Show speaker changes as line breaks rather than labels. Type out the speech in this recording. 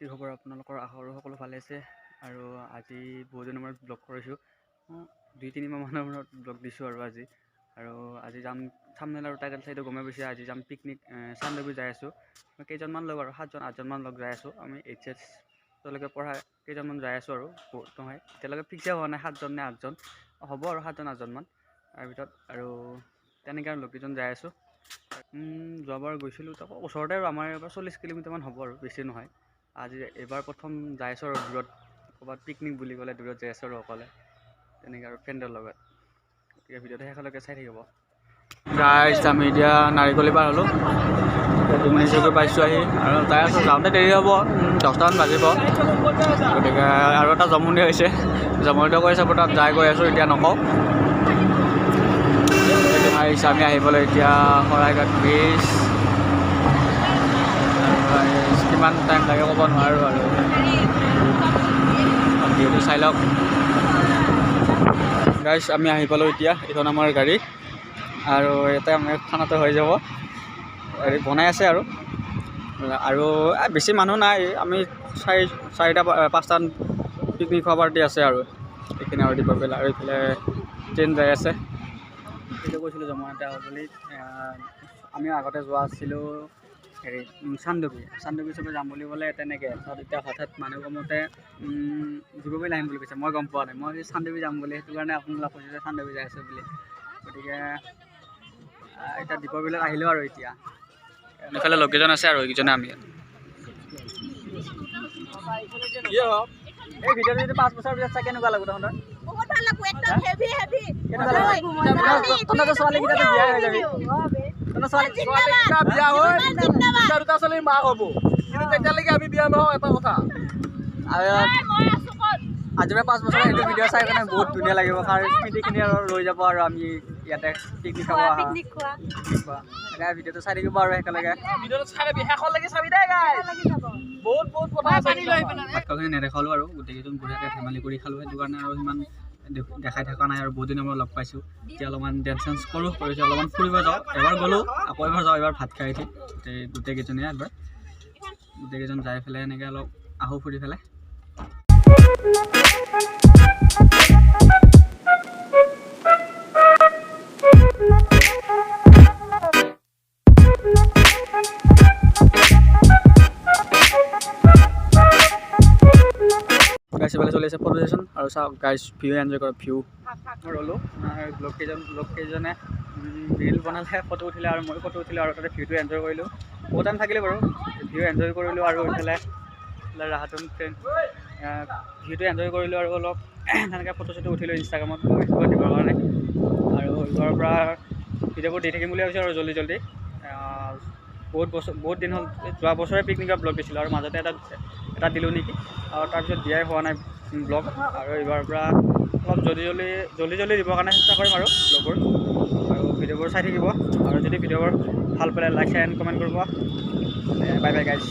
কি খবৰ আপোনালোকৰ? আশা কৰোঁ সকলো ভালে আছে। আৰু আজি বহুত দিনৰ মূৰত ব্লগ কৰিছোঁ। 2-3 মাহমানৰ মূৰত ব্লগ দিছোঁ আৰু আজি যাম থাম্বনেইল আৰু টাইটেল চাইটো গমেই পাইছে। আজি যাম পিকনিক চানডুবি যাই আছোঁ। কেইজনমান লগ আৰু 7-8জনমান লগ যাই আছোঁ। আমি এইচএছলৈকে পঢ়া কেইজনমান যাই আছোঁ আৰু বহুত নহয়, এতিয়ালৈকে ফিক্সে হোৱা নাই 7জন নে 8জন হ'ব আৰু 7-8জনমান তাৰ ভিতৰত। আৰু তেনেকৈ আৰু লোকেশ্যন যাই আছোঁ। যোৱাবাৰ গৈছিলোঁ তাকো ওচৰতে আৰু আমাৰ ইয়াৰ পৰা 40 কিলোমিটাৰমান হ'ব আৰু বেছি নহয়। আজি এইবাৰ প্ৰথম যাই আছোঁ আৰু দূৰত ক'ৰবাত পিকনিক বুলি ক'লে দূৰত যাই আছোঁ আৰু অকলে তেনেকৈ আৰু ফ্ৰেণ্ডৰ লগত। গতিকে ভিডিঅ'টো শেষলৈকে চাই থাকিব। গাইছ আমি এতিয়া নাৰিকলি পাৰ হ'লোঁ, দুমনিচুকী পাইছোঁ আহি আৰু যাই আছোঁ। যাওঁতে দেৰি হ'ব, 10টামান বাজিব। গতিকে আৰু এটা জমনি হৈছে, জমনিটো কৈ আছে তাত যাই গৈ আছোঁ, এতিয়া নকওঁ। আহিছে আমি আহিবলৈ এতিয়া শৰাইঘাট ব্ৰিজ। কিমান টাইম লাগে ক'ব নোৱাৰোঁ আৰু ভিডিঅ'টো চাই লওক। গাইছ আমি আহি পালোঁ এতিয়া, এইখন আমাৰ গাড়ী আৰু ইয়াতে আমাৰ খানাটো হৈ যাব। গাড়ী বনাই আছে আৰু বেছি মানুহ নাই, আমি 4-5টা পিকনিক খোৱা পাৰ্টি আছে আৰু এইখিনি আৰু দিব পেলাই। আৰু এইফালে ট্ৰেইন যাই আছে। সেইটো কৈছিলোঁ জমা এটা বুলি। আমি আগতে যোৱা আছিলোঁ চানডুবি চবে যাম বুলি ক'লে তেনেকৈ। তাত এতিয়া হঠাৎ মানুহ কমতে দীপৰ বিল আহিম বুলি কৈছে। মই গম পোৱা নাই, মই চানডুবি যাম বুলি, সেইটো কাৰণে আপোনালোক কৈছে যে চানডুবি যাই আছোঁ বুলি। গতিকে এতিয়া দীপৰ বিলত আহিলোঁ আৰু এতিয়া এইফালে লোকেশ্যন আছে আৰু এইকেইজনে আমি এই ভিডিঅ'টো যদি 5 বছৰ পিছত চাই কেনেকুৱা লাগিব তহঁতৰ?
বহুত ভাল লাগিব, একদম হেভি হেভি।
তহঁতৰ ছোৱালীকেইটাতো বিয়া হৈ যাবি। তহঁতৰ ছোৱালীকেইটা বিয়া হৈ দুটা ছোৱালীৰ মাক হ'ব, কিন্তু তেতিয়ালৈকে আমি বিয়া নহওঁ। এটা কথা আজি 5 বছৰ সেইটো ভিডিঅ' চাই কাৰণে বহুত ধুনীয়া লাগিব, কাৰণ স্মৃতিখিনি আৰু ৰৈ যাব আৰু আমি ইয়াতে পিকনিক খাব অহা এনেকৈ ভিডিঅ'টো চাই থাকিব আৰু একেলগে। ভিডিঅ'টো চাই শেষলৈকে চাবি দেই গাইছ, বহুত কথা আছে। ভাতখিনি নেদেখালোঁ আৰু গোটেইকেইজন বঢ়িয়াকৈ ধেমালি কৰি খালোঁ, সেইটো কাৰণে আৰু সিমান দেখাই থকা নাই আৰু বহুত দিনৰ মই লগ পাইছোঁ। এতিয়া অলপমান ডেন্স চেন্স কৰোঁ, কৰিছোঁ অলপমান ফুৰিব যাওঁ। এবাৰ গ'লোঁ আকৌ এবাৰ যাওঁ, এবাৰ ভাত খাই উঠি গোটেইকেইজনে গোটেইকেইজন যাই পেলাই এনেকৈ অলপ আহোঁ ফুৰি পেলাই। গাইছ এইফালে চলি আছে ফটো ছেশ্যন আৰু চাওক গাইছ ভিউ এনজয় কৰক। ভিউ ৰ'লোঁ লোককেইজনে ৰীল বনালে, ফটো উঠিলে আৰু মই ফটো উঠিলোঁ আৰু তাতে ভিউটো এনজয় কৰিলোঁ। বহুত টাইম থাকিলে বাৰু, ভিউ এনজয় কৰিলোঁ আৰু এইফালে ৰাহাতুন ট্ৰেইন ভিউটো এনজয় কৰিলোঁ আৰু অলপ তেনেকৈ ফটো চটো উঠিলোঁ ইনষ্টাগ্ৰামত দিবৰ কাৰণে। আৰু এইবাৰৰ পৰা ভিডিঅ'বোৰ দি থাকিম বুলি ভাবিছোঁ আৰু জল্দি বহুত দিন হ'ল। যোৱা বছৰে পিকনিকৰ ব্লগ দিছিলোঁ আৰু মাজতে এটা দিলোঁ নেকি, আৰু তাৰপিছত দিয়াই হোৱা নাই ব্লগ। আৰু এইবাৰৰ পৰা অলপ জল্দি দিবৰ কাৰণে চেষ্টা কৰিম আৰু ব্লগবোৰ। আৰু ভিডিঅ'বোৰ চাই থাকিব, আৰু যদি ভিডিঅ'বোৰ ভাল পালে লাইক, শ্বেয়াৰ এণ্ড কমেণ্ট কৰিব। বাই বাই গাইছ।